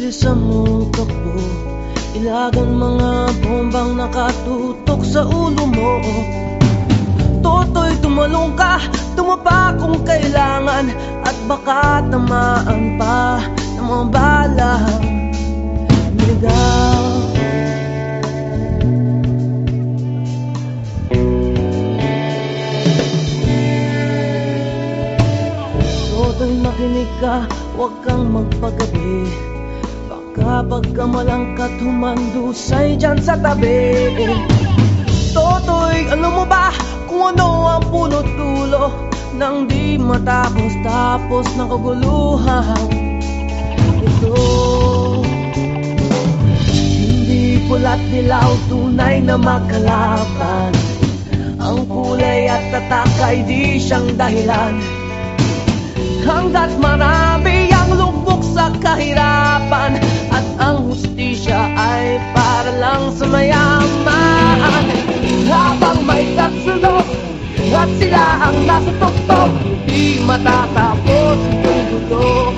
Bilis sa muka ko, ilagan mga bombang nakatutok sa ulo mo. Toto'y tumalong ka, tumapa kung kailangan, at baka tamaan pa ng mga balang ligaw. Toto'y makinig ka, huwag kang magpagabi, baka pagkamalangkat humandusay dyan sa tabi. Toto'y alam mo ba kung ano ang punot dulo nang di matapos-tapos ng kaguluhan ito? Hindi pula't dilaw, tunay na makalaban, ang kulay at tatak ay di siyang dahilan. Hanggat marami ang lubog sa kahirapan, at ang hustisya ay para lang sa mayaman. Habang may katsulok at sila ang nasa tuktok, di matatapos ang gulo.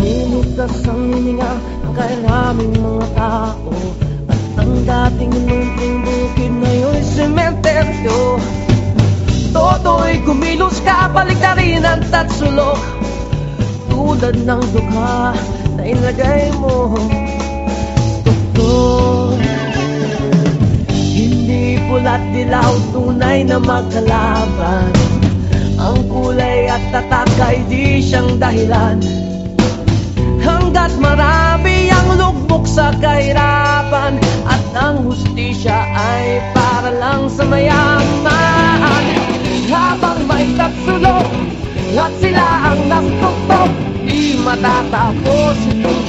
Lumutas ang hininga ng kairaming mga tao, ang dating lunting bukid na yun sementeryo. Toto'y kumilos ka, baliktarin ang tatsulok, tulad ng dukha na ilagay mo tuktok. Hindi pula't dilaw, tunay na magkalaban, ang kulay at tatak ay di siyang dahilan. Hanggat marami ang lugmok sa kahirapan, at ang hustisya ay para lang sa mayaman. Habang may katsulok at sila ang nasa tuktok, di matatapos itong